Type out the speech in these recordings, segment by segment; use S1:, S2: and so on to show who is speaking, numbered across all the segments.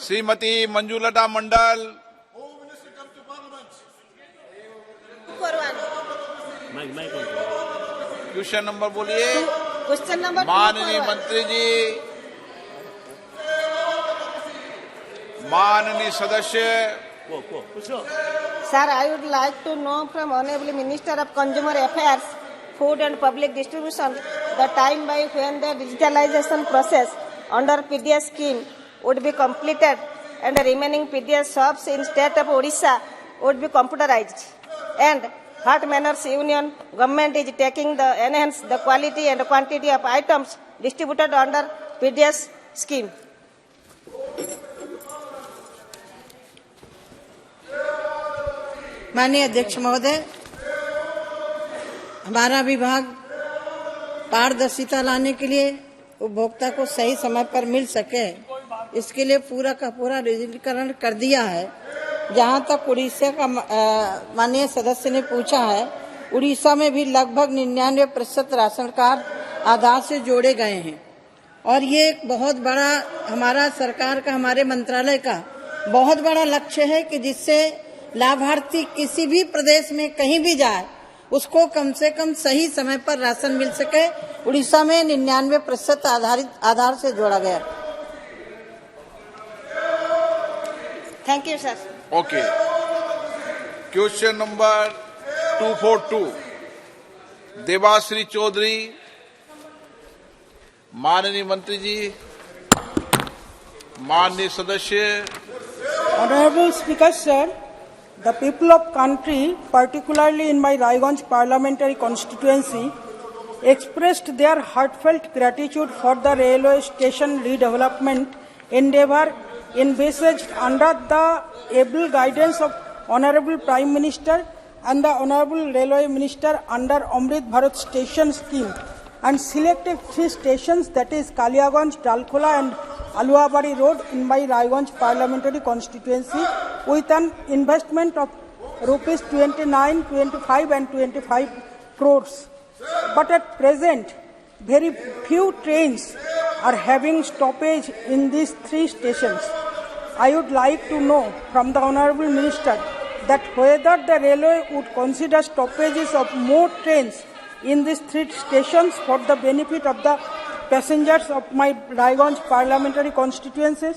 S1: श्रीमती मंजुलता मंडल। Question number बोलिए।
S2: Question number
S1: माननीय मंत्री जी, माननीय सदस्य।
S2: Sir, I would like to know from Honorable Minister of Consumer Affairs, Food and Public Distribution, the time by when the digitalization process under PDS scheme would be completed and the remaining PDS shops in state of Odisha would be computerized, and what manners Union government is taking to enhance the quality and quantity of items distributed under PDS scheme.
S3: माननीय अध्यक्ष महोदय, हमारा विभाग पारदर्शिता लाने के लिए उपभोक्ता को सही समय पर मिल सके, इसके लिए पूरा का पूरा डिजिटलीकरण कर दिया है। जहां तक उड़ीसा का माननीय सदस्य ने पूछा है, उड़ीसा में भी लगभग 99% राशन कार्ड आधार से जोड़े गए हैं और ये एक बहुत बड़ा हमारा सरकार का, हमारे मंत्रालय का बहुत बड़ा लक्ष्य है कि जिससे लाभार्थी किसी भी प्रदेश में कहीं भी जाए उसको कम से कम सही समय पर राशन मिल सके। उड़ीसा में 99% आधार से जोड़ा गया।
S2: Thank you, sir.
S1: Okay. Question number 242 Devashree Chaudhary. माननीय मंत्री जी, माननीय सदस्य।
S4: Honorable Speaker, sir, the people of country, particularly in my Raiganj parliamentary constituency, expressed their heartfelt gratitude for the railway station redevelopment endeavour envisaged under the able guidance of Honorable Prime Minister and the Honorable Railway Minister under Amrit Bharat Station Scheme, and selected 3 stations, that is Kaliaganj, Dalkola and Aluabari Road in my Raiganj parliamentary constituency, with an investment of rupees 29, 25 and 25 crores. But at present, very few trains are having stoppage in these 3 stations. I would like to know from the Honorable Minister that whether the railway would consider stoppages of more trains in these 3 stations for the benefit of the passengers of my Raiganj parliamentary constituencies.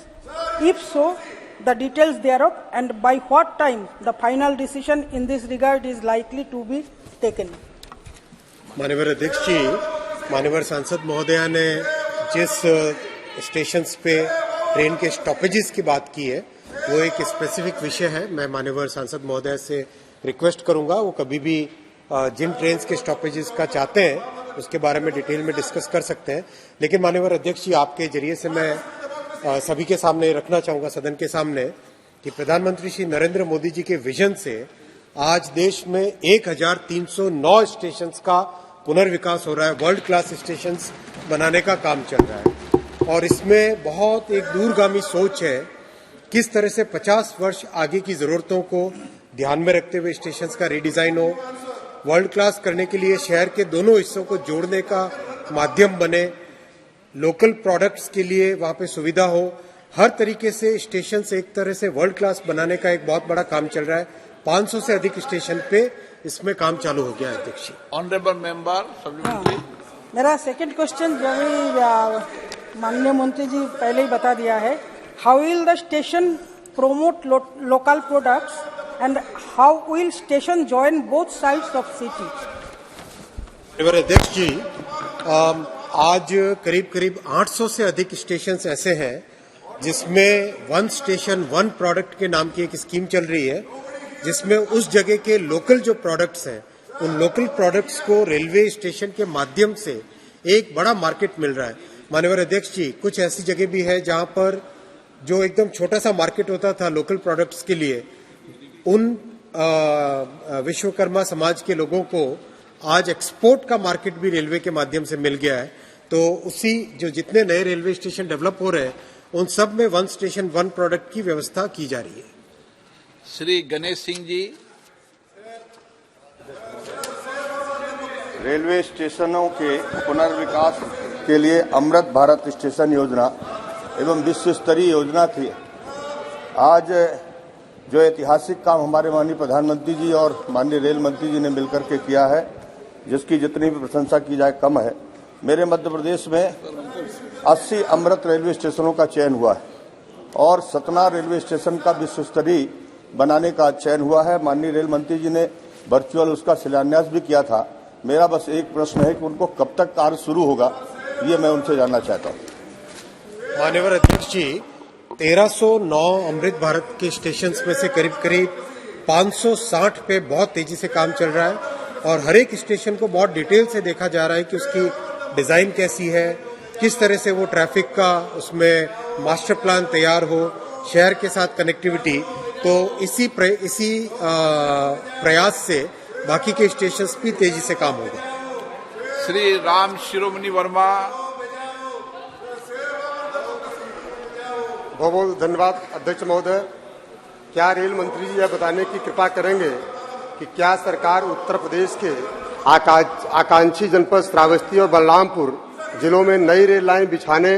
S4: If so, the details thereof, and by what time the final decision in this regard is likely to be taken.
S5: माननीय अध्यक्ष जी, माननीय सांसद महोदया ने जिस stations पे train के stoppages की बात की है वो एक स्पेसिफिक विषय है। मैं माननीय सांसद महोदया से रिक्वेस्ट करूंगा वो कभी भी जिन ट्रेन के स्टॉपेजेस का चाहते हैं उसके बारे में डिटेल में डिस्कस कर सकते हैं। लेकिन माननीय अध्यक्ष जी, आपके जरिए से मैं सभी के सामने रखना चाहूंगा, सदन के सामने, कि प्रधानमंत्री श्री नरेंद्र मोदी जी के विजन से आज देश में 1309 स्टेशंस का पुनर्विकास हो रहा है। वर्ल्ड क्लास स्टेशंस बनाने का काम चल रहा है और इसमें बहुत एक दूरगामी सोच है किस तरह से 50 वर्ष आगे की जरूरतों को ध्यान में रखते हुए स्टेशंस का रीडिजाइन हो, वर्ल्ड क्लास करने के लिए शहर के दोनों हिस्सों को जोड़ने का माध्यम बने, लोकल प्रोडक्ट्स के लिए वहां पे सुविधा हो, हर तरीके से स्टेशन से एक तरह से वर्ल्ड क्लास बनाने का एक बहुत बड़ा काम चल रहा है। 500 से अधिक स्टेशन पे इसमें काम चालू हो गया है। अध्यक्ष
S1: ऑनरेबल मेंबर सप्लीमेंट्री।
S4: मेरा सेकंड क्वेश्चन जो भी माननीय मंत्री जी पहले ही बता दिया है, how will the station promote local products and how will station join both sides of city?
S5: अध्यक्ष जी, आज करीब 800 से अधिक स्टेशन ऐसे हैं जिसमें वन स्टेशन वन प्रोडक्ट के नाम की एक स्कीम चल रही है, जिसमें उस जगह के लोकल जो प्रोडक्ट्स हैं उन लोकल प्रोडक्ट्स को रेलवे स्टेशन के माध्यम से एक बड़ा मार्केट मिल रहा है। माननीय अध्यक्ष जी, कुछ ऐसी जगह भी है जहां पर जो एकदम छोटा सा मार्केट होता था लोकल प्रोडक्ट्स के लिए, उन विश्वकर्मा समाज के लोगों को आज एक्सपोर्ट का मार्केट भी रेलवे के माध्यम से मिल गया है। तो उसी जो जितने नए रेलवे स्टेशन डेवलप हो रहे हैं उन सब में वन स्टेशन वन प्रोडक्ट की व्यवस्था की जा रही है।
S1: श्री गणेश सिंह जी।
S6: रेलवे स्टेशनों के पुनर्विकास के लिए अमृत भारत स्टेशन योजना एवं विश्व स्तरीय योजना थी आज जो ऐतिहासिक काम हमारे माननीय प्रधानमंत्री जी और माननीय रेल मंत्री जी ने मिलकर के किया है, जिसकी जितनी भी प्रशंसा की जाए कम है। मेरे मध्य प्रदेश में 80 अमृत रेलवे स्टेशनों का चयन हुआ है और सतना रेलवे स्टेशन का विश्व स्तरीय बनाने का चयन हुआ है। माननीय रेल मंत्री जी ने वर्चुअल उसका शिलान्यास भी किया था। मेरा बस एक प्रश्न है कि उनको कब तक कार्य शुरू होगा, ये मैं उनसे जानना चाहता हूँ।
S5: माननीय अध्यक्ष जी, 1309 अमृत भारत के स्टेशन में से करीब करीब 560 पे बहुत तेजी से काम चल रहा है और हर एक स्टेशन को बहुत डिटेल से देखा जा रहा है कि उसकी डिजाइन कैसी है, किस तरह से वो ट्रैफिक का उसमें मास्टर प्लान तैयार हो, शहर के साथ कनेक्टिविटी। तो इसी प्रयास से बाकी के स्टेशन भी तेजी से काम होगा।
S1: श्री राम शिरोमणि वर्मा।
S7: बहुत बहुत धन्यवाद अध्यक्ष महोदय। क्या रेल मंत्री जी यह बताने की कृपा करेंगे कि क्या सरकार उत्तर प्रदेश के आकांक्षी जनपद श्रावस्ती और बलरामपुर जिलों में नई रेल लाइन बिछाने,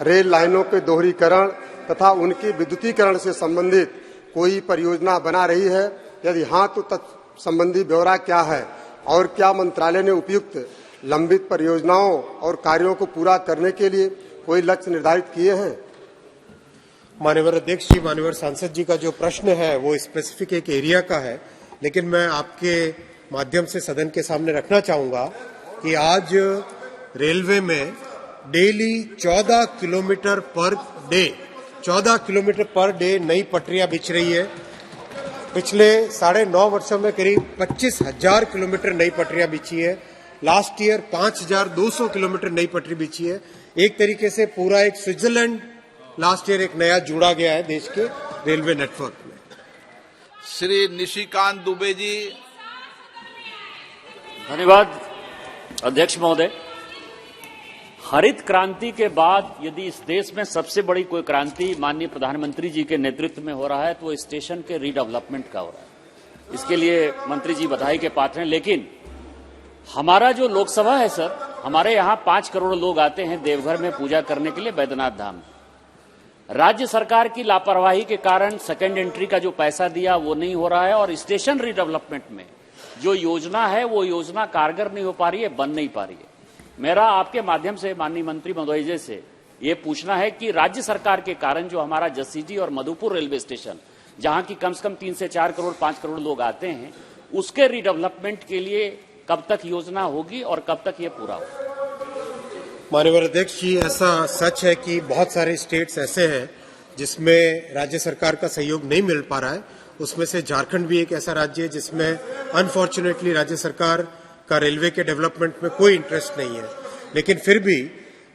S7: रेल लाइनों के दोहरीकरण तथा उनके विद्युतीकरण से संबंधित कोई परियोजना बना रही है? यदि हाँ, तो तत्संबंधी ब्यौरा क्या है और क्या मंत्रालय ने उपयुक्त लंबित परियोजनाओं और कार्यों को पूरा करने के लिए कोई लक्ष्य निर्धारित किए हैं?
S5: माननीय अध्यक्ष जी, माननीय सांसद जी का जो प्रश्न है वो स्पेसिफिक एक एरिया का है, लेकिन मैं आपके माध्यम से सदन के सामने रखना चाहूंगा कि आज रेलवे में डेली 14 किलोमीटर पर डे नई पटरियां बिछ रही है। पिछले 9.5 वर्षों में करीब 25,000 किलोमीटर नई पटरियां बिछी है। लास्ट ईयर 5,200 किलोमीटर नई पटरी बिछी है। एक तरीके से पूरा एक स्विट्जरलैंड लास्ट ईयर एक नया जुड़ा गया है देश के रेलवे नेटवर्क में।
S1: श्री निशिकांत दुबे जी।
S8: धन्यवाद अध्यक्ष महोदय। हरित क्रांति के बाद यदि इस देश में सबसे बड़ी कोई क्रांति माननीय प्रधानमंत्री जी के नेतृत्व में हो रहा है तो वो स्टेशन के रीडेवलपमेंट का हो रहा है। इसके लिए मंत्री जी बधाई के पात्र हैं। लेकिन हमारा जो लोकसभा है सर, हमारे यहाँ 5 करोड़ लोग आते हैं देवघर में पूजा करने के लिए बैद्यनाथ धाम। राज्य सरकार की लापरवाही के कारण सेकेंड एंट्री का जो पैसा दिया वो नहीं हो रहा है और स्टेशन रीडेवलपमेंट में जो योजना है वो योजना कारगर नहीं हो पा रही है, बन नहीं पा रही है। मेरा आपके माध्यम से माननीय मंत्री महोदय जी से ये पूछना है कि राज्य सरकार के कारण जो हमारा जसीडीह और मधुपुर रेलवे स्टेशन, जहां की कम से कम 3 से 4 करोड़ 5 करोड़ लोग आते हैं, उसके रीडेवलपमेंट के लिए कब तक योजना होगी और कब तक ये पूरा होगा?
S5: माननीय अध्यक्ष जी, ऐसा सच है कि बहुत सारे स्टेट्स ऐसे हैं जिसमें राज्य सरकार का सहयोग नहीं मिल पा रहा है। उसमें से झारखंड भी एक ऐसा राज्य है जिसमें अनफॉर्चुनेटली राज्य सरकार का रेलवे के डेवलपमेंट में कोई इंटरेस्ट नहीं है। लेकिन फिर भी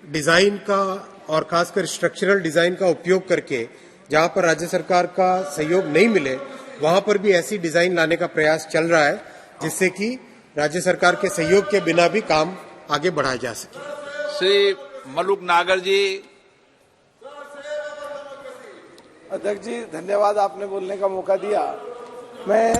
S5: डिजाइन का और खासकर स्ट्रक्चरल डिजाइन का उपयोग करके जहां पर राज्य सरकार का सहयोग नहीं मिले वहां पर भी ऐसी डिजाइन लाने का प्रयास चल रहा है जिससे कि राज्य सरकार के सहयोग के बिना भी काम आगे बढ़ाया जा सके।
S1: श्री मलुक नागर जी।
S9: अध्यक्ष जी धन्यवाद, आपने बोलने का मौका दिया। मैं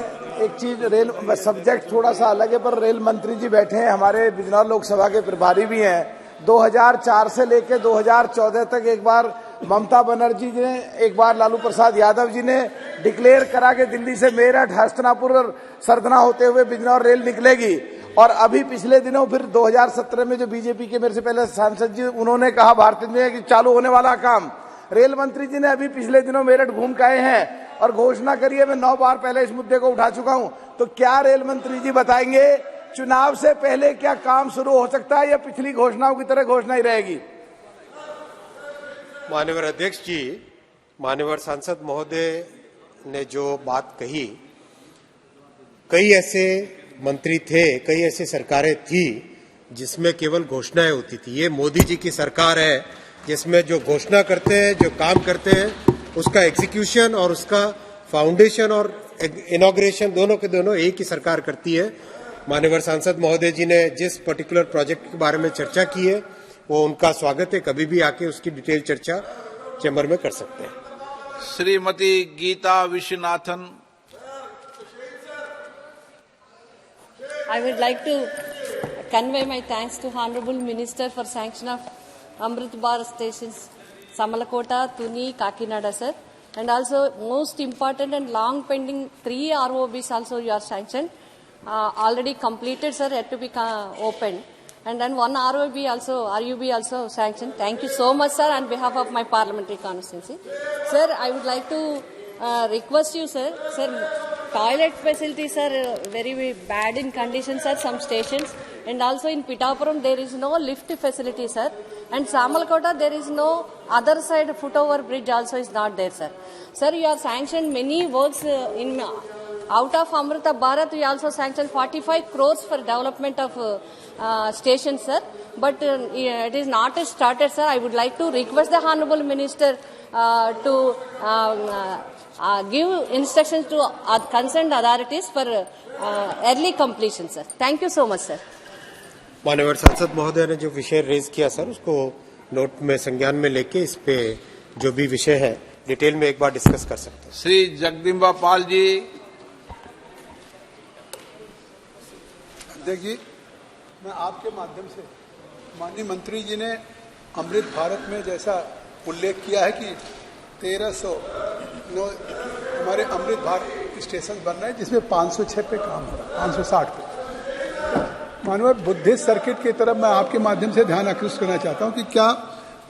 S9: एक चीज, रेल सब्जेक्ट थोड़ा सा अलग है पर रेल मंत्री जी बैठे हैं, हमारे बिजनौर लोकसभा के प्रभारी भी हैं। 2004 से लेकर 2014 तक एक बार ममता बनर्जी जी ने, एक बार लालू प्रसाद यादव जी ने डिक्लेयर करा के दिल्ली से मेरठ, हस्तिनापुर और सरदना होते हुए बिजनौर रेल निकलेगी। और अभी पिछले दिनों फिर 2017 में जो बीजेपी के मेरे से पहले सांसद जी उन्होंने कहा भारतीय जनता की चालू होने वाला काम। रेल मंत्री जी ने अभी पिछले दिनों मेरठ घूम के आए हैं और घोषणा करी है। मैं 9 बार पहले इस मुद्दे को उठा चुका हूं। तो क्या रेल मंत्री जी बताएंगे चुनाव से पहले क्या काम शुरू हो सकता है या पिछली घोषणाओं की तरह घोषणा ही रहेगी?
S5: माननीय अध्यक्ष जी, माननीय सांसद महोदय ने जो बात कही, कई ऐसे मंत्री थे, कई ऐसी सरकारें थी जिसमें केवल घोषणाएं होती थी। ये मोदी जी की सरकार है जिसमें जो घोषणा करते हैं, जो काम करते हैं, उसका एग्जीक्यूशन और उसका फाउंडेशन और इनॉग्रेशन दोनों के दोनों एक ही सरकार करती है। माननीय सांसद महोदय जी ने जिस पर्टिकुलर प्रोजेक्ट के बारे में चर्चा की है वो उनका स्वागत है। कभी भी आके उसकी डिटेल चर्चा चैम्बर में कर सकते हैं।
S1: Shrimati Geeta Viswanathan.
S10: I would like to convey my thanks to Honorable Minister for sanction of Amrit Bharat stations, Samalakota, Tuni, Kakinada, sir. And also most important and long pending 3 ROBs also you are sanctioned. Already completed, sir, yet to be opened. And then 1 RUB also sanctioned. Thank you so much, sir, on behalf of my parliamentary constituency. Sir, I would like to request you, sir. Sir, toilet facilities are very bad in conditions at some stations. And also in Pitapuram, there is no lift facility, sir. And Samalkota, there is no other side footover bridge also is not there, sir. Sir, you have sanctioned many works in out of Amrita Bharat. We also sanctioned 45 crores for development of stations, sir. But it is not started, sir. I would like to request the Honorable Minister to give instructions to concerned authorities for early completion, sir. Thank you so much, sir.
S5: माननीय सांसद महोदय ने जो विषय raise किया sir, उसको note में संज्ञान में लेके इस पे जो भी विषय है डिटेल में एक बार डिस्कस कर सकते हैं।
S1: श्री जगदम्बा पाल जी।
S11: अध्यक्ष जी, मैं आपके माध्यम से माननीय मंत्री जी ने अमृत भारत में जैसा उल्लेख किया है कि 1300 हमारे अमृत भारत स्टेशन बन रहे हैं, जिसमें 506 पे काम हो रहा है, 560 पे। माननीय बुद्धिस्ट सर्किट की तरफ मैं आपके माध्यम से ध्यान आकृष्ट करना चाहता हूं कि क्या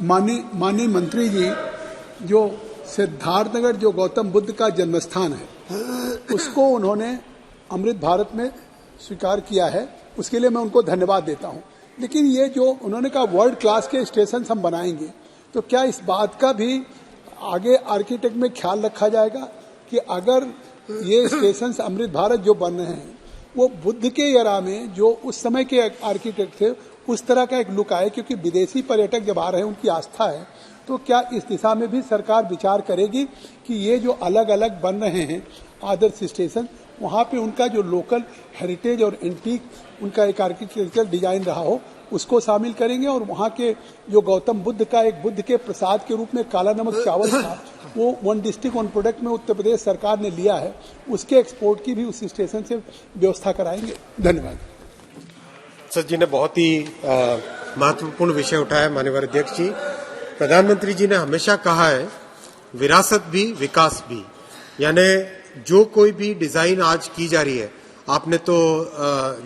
S11: माननीय मंत्री जी जो सिद्धार्थनगर जो गौतम बुद्ध का जन्म स्थान है उसको उन्होंने अमृत भारत में स्वीकार किया है, उसके लिए मैं उनको धन्यवाद देता हूं। लेकिन ये जो उन्होंने कहा वर्ल्ड क्लास के स्टेशन हम बनाएंगे, तो क्या इस बात का भी आगे आर्किटेक्ट में ख्याल रखा जाएगा कि अगर ये स्टेशन अमृत भारत जो बन रहे हैं वो बुद्ध के एरा में जो उस समय के आर्किटेक्ट थे उस तरह का एक लुक आए, क्योंकि विदेशी पर्यटक जब आ रहे हैं उनकी आस्था है, तो क्या इस दिशा में भी सरकार विचार करेगी कि ये जो अलग अलग बन रहे हैं आदर्श स्टेशन, वहाँ पे उनका जो लोकल हेरिटेज और एंटीक उनका एक आर्किटेक्चर डिजाइन रहा हो उसको शामिल करेंगे, और वहाँ के जो गौतम बुद्ध का एक बुद्ध के प्रसाद के रूप में काला नमक चावल था वो 1 डिस्ट्रिक्ट 1 प्रोडक्ट में उत्तर प्रदेश सरकार ने लिया है, उसके एक्सपोर्ट की भी उस स्टेशन से व्यवस्था कराएंगे। धन्यवाद।
S5: सर जी ने बहुत ही महत्वपूर्ण विषय उठाया। माननीय अध्यक्ष जी, प्रधानमंत्री जी ने हमेशा कहा है विरासत भी विकास भी, यानी जो कोई भी डिजाइन आज की जा रही है, आपने तो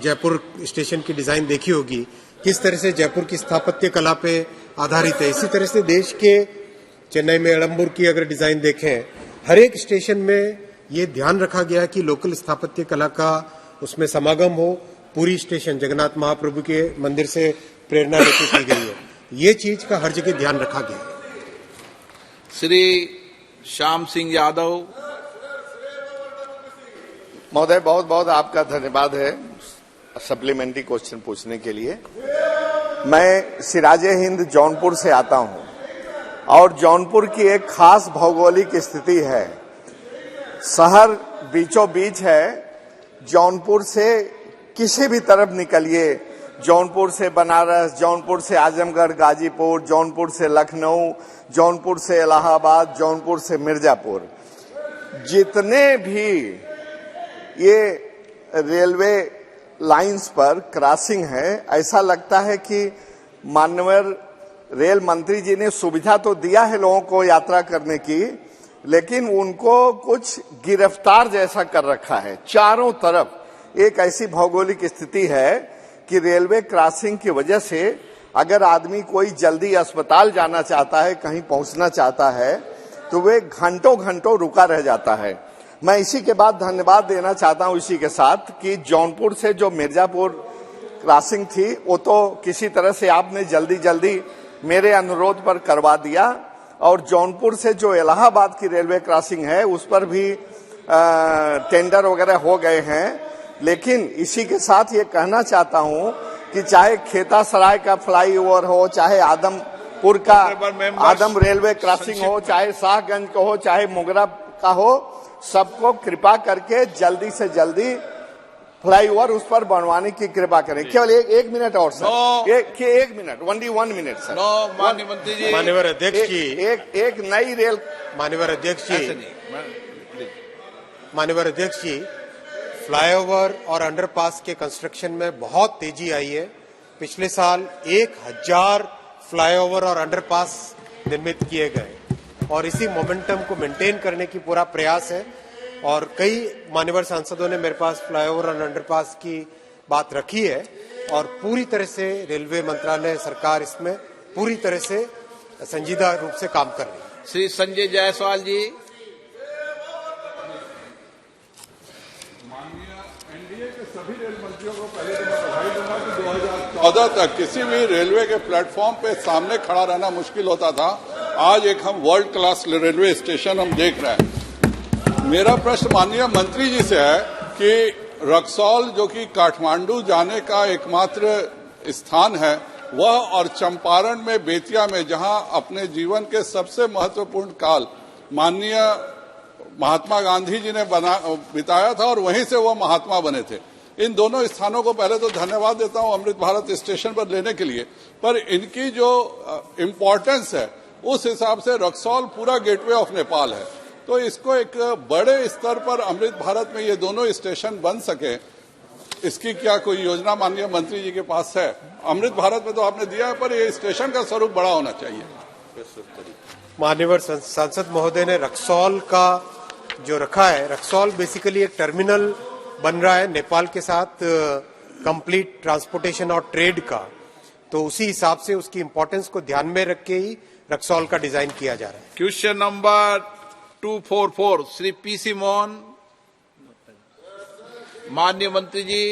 S5: जयपुर स्टेशन की डिजाइन देखी होगी, किस तरह से जयपुर की स्थापत्य कला पे आधारित है। इसी तरह से देश के चेन्नई में एड़म्बूर की अगर डिजाइन देखें, हर एक स्टेशन में ये ध्यान रखा गया है कि लोकल स्थापत्य कला का उसमें समागम हो। पूरी स्टेशन जगन्नाथ महाप्रभु के मंदिर से प्रेरणा लेकर की गई है, ये चीज का हर जगह ध्यान रखा गया है।
S1: श्री श्याम सिंह यादव।
S12: महोदय, बहुत बहुत आपका धन्यवाद है सप्लीमेंट्री क्वेश्चन पूछने के लिए। मैं सिराजे हिंद जौनपुर से आता हूं और जौनपुर की एक खास भौगोलिक स्थिति है। शहर बीचों बीच है। जौनपुर से किसी भी तरफ निकलिए, जौनपुर से बनारस, जौनपुर से आजमगढ़ गाजीपुर, जौनपुर से लखनऊ, जौनपुर से इलाहाबाद, जौनपुर से मिर्जापुर, जितने भी ये रेलवे लाइंस पर क्रॉसिंग है, ऐसा लगता है कि माननीय रेल मंत्री जी ने सुविधा तो दिया है लोगों को यात्रा करने की, लेकिन उनको कुछ गिरफ्तार जैसा कर रखा है। चारों तरफ एक ऐसी भौगोलिक स्थिति है कि रेलवे क्रॉसिंग की वजह से अगर आदमी कोई जल्दी अस्पताल जाना चाहता है, कहीं पहुंचना चाहता है, तो वे घंटों घंटों रुका रह जाता है। मैं इसी के बाद धन्यवाद देना चाहता हूं इसी के साथ कि जौनपुर से जो मिर्जापुर क्रॉसिंग थी वो तो किसी तरह से आपने जल्दी जल्दी मेरे अनुरोध पर करवा दिया, और जौनपुर से जो इलाहाबाद की रेलवे क्रॉसिंग है उस पर भी टेंडर वगैरह हो गए हैं। लेकिन इसी के साथ ये कहना चाहता हूं कि चाहे खेतासराय का फ्लाईओवर हो, चाहे आदमपुर का आदम रेलवे क्रॉसिंग हो, चाहे शाहगंज का हो, चाहे मोगरा का हो, सबको कृपा करके जल्दी से जल्दी फ्लाईओवर उस पर बनवाने की कृपा करें। केवल एक मिनट और सर, एक मिनट, ओनली 1 मिनट सर।
S1: माननीय मंत्री जी,
S5: माननीय अध्यक्ष जी,
S12: एक नई रेल,
S5: माननीय अध्यक्ष जी, माननीय अध्यक्ष जी, फ्लाईओवर और अंडरपास के कंस्ट्रक्शन में बहुत तेजी आई है। पिछले साल 1000 फ्लाईओवर और अंडरपास निर्मित किए गए। और इसी मोमेंटम को मेंटेन करने की पूरा प्रयास है। और कई मान्यवर सांसदों ने मेरे पास फ्लाईओवर और अंडरपास की बात रखी है और पूरी तरह से रेलवे मंत्रालय सरकार इसमें पूरी तरह से संजीदा रूप से काम कर रही है।
S1: श्री संजय जायसवाल जी।
S13: एनडीए के सभी रेल मंत्रियों को पहले तो मैं बधाई दूंगा कि 2014 तक किसी भी रेलवे के प्लेटफॉर्म पे सामने खड़ा रहना मुश्किल होता था। आज एक हम वर्ल्ड क्लास रेलवे स्टेशन हम देख रहे हैं। मेरा प्रश्न माननीय मंत्री जी से है कि रक्सौल जो कि काठमांडू जाने का एकमात्र स्थान है, वह और चंपारण में बेतिया में जहां अपने जीवन के सबसे महत्वपूर्ण काल माननीय महात्मा गांधी जी ने बिताया था और वहीं से वो महात्मा बने थे। इन दोनों स्थानों को पहले तो धन्यवाद देता हूं अमृत भारत स्टेशन पर लेने के लिए, पर इनकी जो इम्पोर्टेंस है उस हिसाब से रक्सौल पूरा गेटवे ऑफ नेपाल है। तो इसको एक बड़े स्तर पर अमृत भारत में ये दोनों स्टेशन बन सके, इसकी क्या कोई योजना माननीय मंत्री जी के पास है? अमृत भारत में तो आपने दिया है, पर ये स्टेशन का स्वरूप बड़ा होना चाहिए।
S5: मान्यवर सांसद महोदय ने रक्सौल का जो रखा है, रक्सौल बेसिकली एक टर्मिनल बन रहा है नेपाल के साथ कंप्लीट ट्रांसपोर्टेशन और ट्रेड का, तो उसी हिसाब से उसकी इंपॉर्टेंस को ध्यान में रख के ही रक्सौल का डिजाइन किया जा रहा है।
S1: Question number 244 Shri PC Mohan. माननीय मंत्री जी।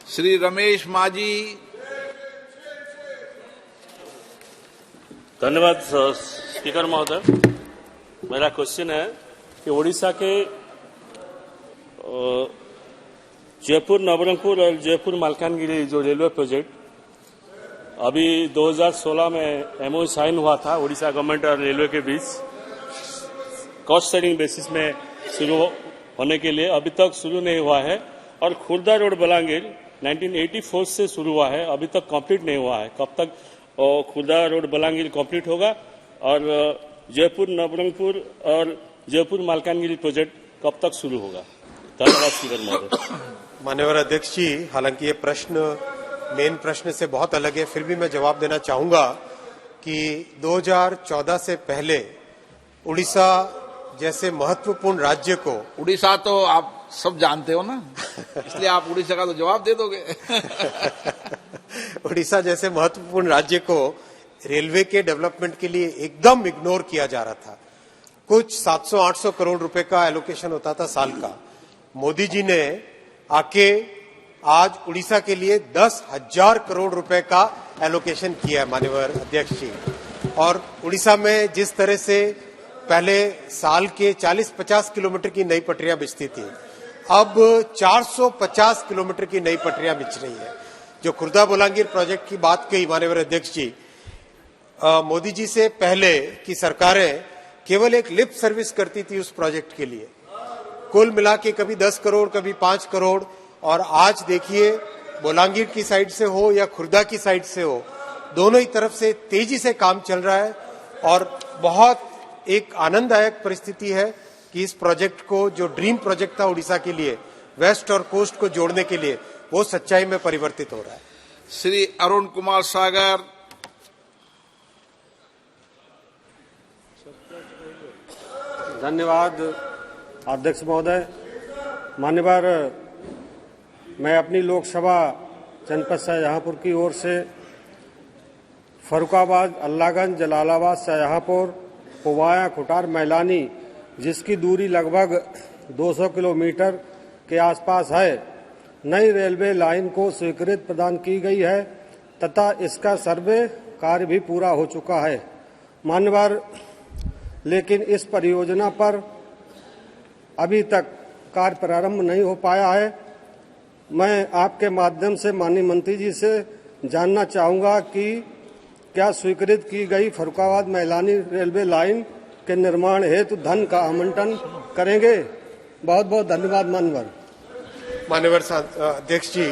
S1: श्री रमेश माजी।
S14: धन्यवाद स्पीकर महोदय। मेरा क्वेश्चन है कि ओडिशा के जयपुर नवरंगपुर और जयपुर मालकानगिरी जो रेलवे प्रोजेक्ट अभी 2016 में एमओयू साइन हुआ था ओडिशा गवर्नमेंट और रेलवे के बीच कॉस्ट शेयरिंग बेसिस में शुरू होने के लिए, अभी तक शुरू नहीं हुआ है। और खुर्दा रोड बलांगीर 1984 से शुरू हुआ है, अभी तक कंप्लीट नहीं हुआ है। कब तक खुर्दा रोड बलांगीर कंप्लीट होगा और जयपुर नवरंगपुर और जयपुर मालकानगिरी प्रोजेक्ट कब तक शुरू होगा? धन्यवाद स्पीकर महोदय।
S5: माननीय अध्यक्ष जी, हालांकि ये प्रश्न मेन प्रश्न से बहुत अलग है, फिर भी मैं जवाब देना चाहूंगा कि 2014 से पहले उड़ीसा जैसे महत्वपूर्ण राज्य को,
S1: उड़ीसा तो आप सब जानते हो ना, इसलिए आप उड़ीसा का तो जवाब दे दोगे।
S5: उड़ीसा जैसे महत्वपूर्ण राज्य को रेलवे के डेवलपमेंट के लिए एकदम इग्नोर किया जा रहा था। कुछ 700-800 करोड़ रुपए का एलोकेशन होता था साल का। मोदी जी ने आके आज उड़ीसा के लिए 10,000 करोड़ रुपए का एलोकेशन किया है माननीय अध्यक्ष जी। और उड़ीसा में जिस तरह से पहले साल के 40-50 किलोमीटर की नई पटरियां बिछती थी, अब 450 किलोमीटर की नई पटरियां बिछ रही है। जो खुर्दा बोलांगीर प्रोजेक्ट की बात कही माननीय अध्यक्ष जी, मोदी जी से पहले की सरकारें केवल एक लिप सर्विस करती थी उस प्रोजेक्ट के लिए, कुल मिला के कभी 10 करोड़ कभी 5 करोड़। और आज देखिए बोलांगीर की साइड से हो या खुर्दा की साइड से हो, दोनों ही तरफ से तेजी से काम चल रहा है। और बहुत एक आनंददायक परिस्थिति है कि इस प्रोजेक्ट को, जो ड्रीम प्रोजेक्ट था उड़ीसा के लिए, वेस्ट और कोस्ट को जोड़ने के लिए, वो सच्चाई में परिवर्तित हो रहा है।
S1: श्री अरुण कुमार सागर।
S15: धन्यवाद अध्यक्ष महोदय। मान्यवर, मैं अपनी लोकसभा जनपद शाहजहांपुर की ओर से फर्रुखाबाद, अल्लाहगंज, जलालाबाद, शाहजहांपुर, पुवाया, खुटार, मैलानी, जिसकी दूरी लगभग 200 किलोमीटर के आसपास है, नई रेलवे लाइन को स्वीकृति प्रदान की गई है तथा इसका सर्वे कार्य भी पूरा हो चुका है। मान्यवर, लेकिन इस परियोजना पर अभी तक कार्य प्रारंभ नहीं हो पाया है। मैं आपके माध्यम से माननीय मंत्री जी से जानना चाहूंगा कि क्या स्वीकृत की गई फर्रुखाबाद मैलानी रेलवे लाइन के निर्माण हेतु धन का आवंटन करेंगे? बहुत बहुत धन्यवाद माननीय।
S5: माननीय अध्यक्ष जी,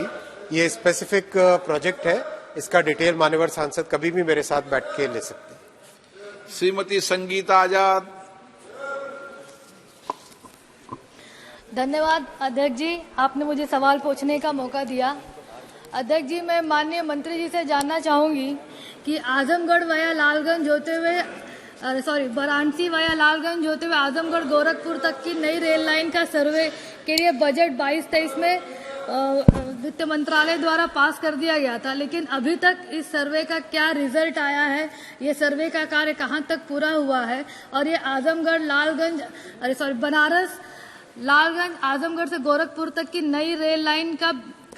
S5: ये स्पेसिफिक प्रोजेक्ट है, इसका डिटेल माननीय सांसद कभी भी मेरे साथ बैठ के ले सकते हैं।
S1: श्रीमती संगीता आजाद।
S16: धन्यवाद अध्यक्ष जी, आपने मुझे सवाल पूछने का मौका दिया। अध्यक्ष जी, मैं माननीय मंत्री जी से जानना चाहूंगी कि आजमगढ़ वाया लालगंज होते हुए वाराणसी वाया लालगंज होते हुए आजमगढ़ गोरखपुर तक की नई रेल लाइन का सर्वे के लिए बजट 22-23 में वित्त मंत्रालय द्वारा पास कर दिया गया था, लेकिन अभी तक इस सर्वे का क्या रिजल्ट आया है, ये सर्वे का कार्य कहां तक पूरा हुआ है, और ये आजमगढ़ लालगंज बनारस लालगंज आजमगढ़ से गोरखपुर तक की नई रेल लाइन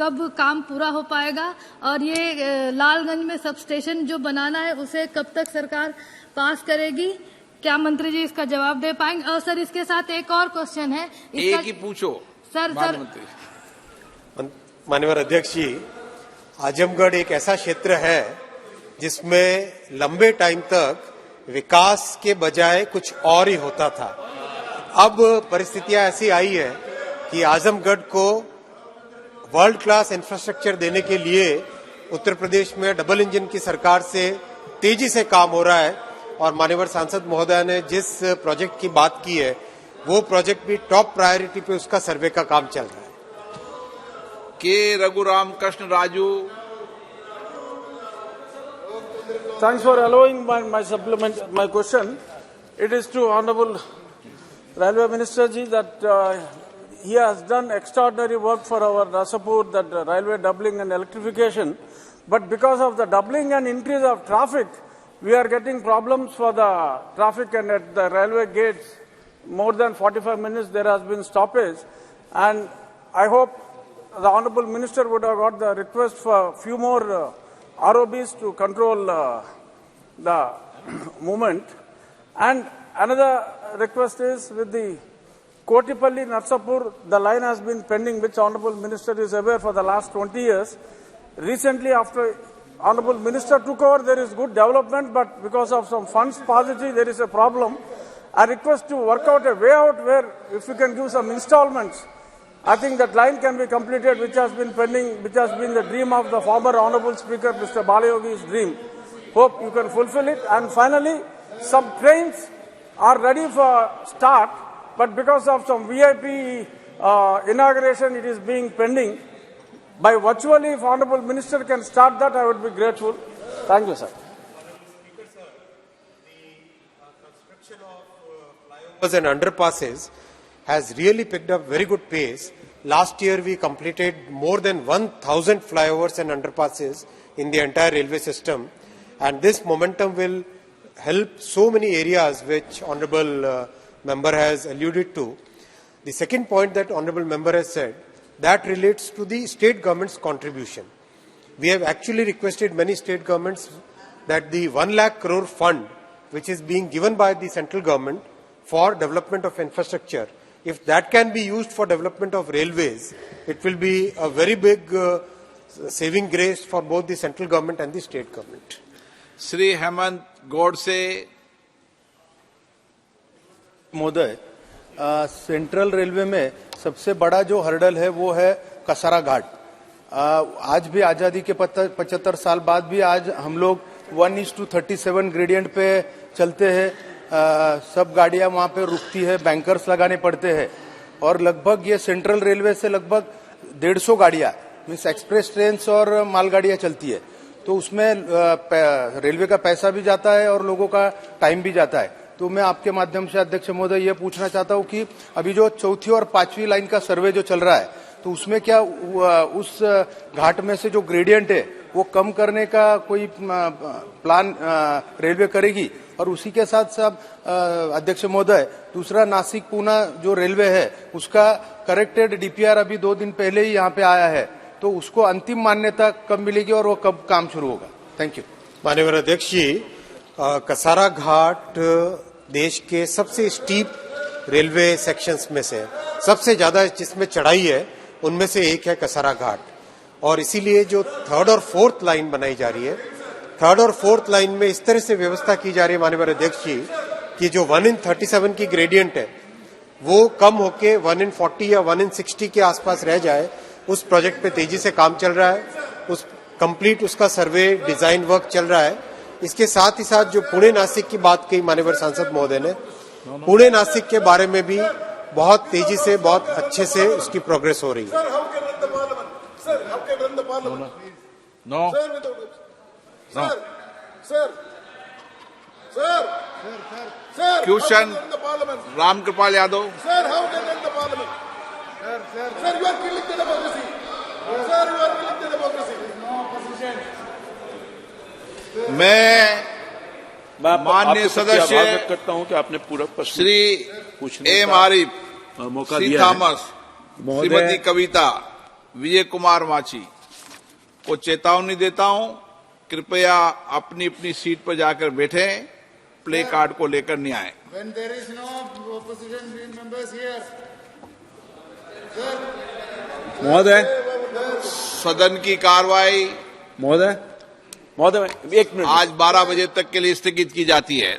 S16: कब काम पूरा हो पाएगा, और ये लालगंज में सब स्टेशन जो बनाना है उसे कब तक सरकार पास करेगी? क्या मंत्री जी इसका जवाब दे पाएंगे? और सर इसके साथ एक और क्वेश्चन है,
S1: एक ही पूछो
S16: सर।
S5: माननीय अध्यक्ष जी, आजमगढ़ एक ऐसा क्षेत्र है जिसमें लंबे टाइम तक विकास के बजाय कुछ और ही होता था। अब परिस्थितियां ऐसी आई है कि आजमगढ़ को वर्ल्ड क्लास इंफ्रास्ट्रक्चर देने के लिए उत्तर प्रदेश में डबल इंजन की सरकार से तेजी से काम हो रहा है, और माननीय सांसद महोदय ने जिस प्रोजेक्ट की बात की है वो प्रोजेक्ट भी टॉप प्रायोरिटी पे उसका सर्वे का काम चल रहा है।
S1: के Raghuram Krishna Raju.
S17: Thanks for allowing my question. It is to Honorable Railway Minister ji that he has done extraordinary work for our Narsapur, that railway doubling and electrification. But because of the doubling and increase of traffic, we are getting problems for the traffic, and at the railway gates, more than 45 minutes there has been stoppage. And I hope the Honorable Minister would have got the request for few more ROBs to control the movement. And another request is with the Kotipalli Narsapur, the line has been pending, which Honorable Minister is aware, for the last 20 years. Recently, after Honorable Minister took over, there is good development, but because of some funds paucity, there is a problem. I request to work out a way out where, if you can give some installments, I think that line can be completed, which has been pending, which has been the dream of the former Honorable Speaker, Mr. Balayogi's dream. Hope you can fulfill it. And finally, some trains are ready for start, but because of some VIP inauguration, it is being pending. By virtually, if Honorable Minister can start that, I would be grateful. Thank you, sir.
S5: Construction of flyovers and underpasses has really picked up very good pace. Last year, we completed more than 1,000 flyovers and underpasses in the entire railway system, and this momentum will help so many areas which Honorable Member has alluded to. The second point that Honorable Member has said, that relates to the state government's contribution. We have actually requested many state governments that the 1 lakh crore fund, which is being given by the central government for development of infrastructure, if that can be used for development of railways, it will be a very big saving grace for both the central government and the state government.
S1: Shri Hemant Godse
S18: महोदय, central railway में सबसे बड़ा जो hurdle है वो है कसारा घाट। आज भी आजादी के 75 साल बाद भी आज हम लोग 1:37 ग्रेडियंट पे चलते हैं। सब गाड़ियां वहां पे रुकती है, बैंकर्स लगाने पड़ते हैं, और लगभग ये सेंट्रल रेलवे से लगभग 150 गाड़ियां मीन्स एक्सप्रेस ट्रेन और मालगाड़ियां चलती है। तो उसमें रेलवे का पैसा भी जाता है और लोगों का टाइम भी जाता है। तो मैं आपके माध्यम से अध्यक्ष महोदय ये पूछना चाहता हूं कि अभी जो 4थी और 5वीं लाइन का सर्वे जो चल रहा है, तो उसमें क्या उस घाट में से जो ग्रेडियंट है वो कम करने का कोई प्लान रेलवे करेगी? और उसी के साथ साथ अध्यक्ष महोदय, दूसरा नासिक पूना जो रेलवे है उसका करेक्टेड डीपीआर अभी 2 दिन पहले ही यहाँ पे आया है, तो उसको अंतिम मान्यता कब मिलेगी और वो कब काम शुरू होगा? Thank you.
S5: माननीय अध्यक्ष जी, कसारा घाट देश के सबसे स्टीप रेलवे सेक्शंस में से सबसे ज्यादा जिसमें चढ़ाई है उनमें से एक है कसारा घाट, और इसीलिए जो 3rd और 4th लाइन बनाई जा रही है, 3rd और 4th लाइन में इस तरह से व्यवस्था की जा रही है माननीय अध्यक्ष जी कि जो 1:37 की ग्रेडियंट है वो कम होके 1:40 या 1:60 के आसपास रह जाए। उस प्रोजेक्ट पे तेजी से काम चल रहा है, उस कंप्लीट उसका सर्वे डिजाइन वर्क चल रहा है। इसके साथ ही साथ जो पुणे नासिक की बात कही माननीय सांसद महोदय ने, पुणे नासिक के बारे में भी बहुत तेजी से बहुत अच्छे से उसकी प्रोग्रेस हो रही है।
S1: क्वेश्चन राम कृपाल यादव। मैं माननीय सदस्य
S19: करता हूं कि आपने पूरा प्रश्न
S1: श्री एम आरिफ,
S19: मौका
S1: श्री
S19: दिया है।
S1: थॉमस, श्रीमती कविता, विजय कुमार माची को चेतावनी देता हूं, कृपया अपनी अपनी सीट पर जाकर बैठे, प्ले कार्ड को लेकर नहीं आए।
S20: When there is no opposition members here, sir.
S19: महोदय,
S1: सदन की कार्रवाई
S19: महोदय, एक मिनट,
S1: आज 12 बजे तक के लिए स्थगित की जाती है।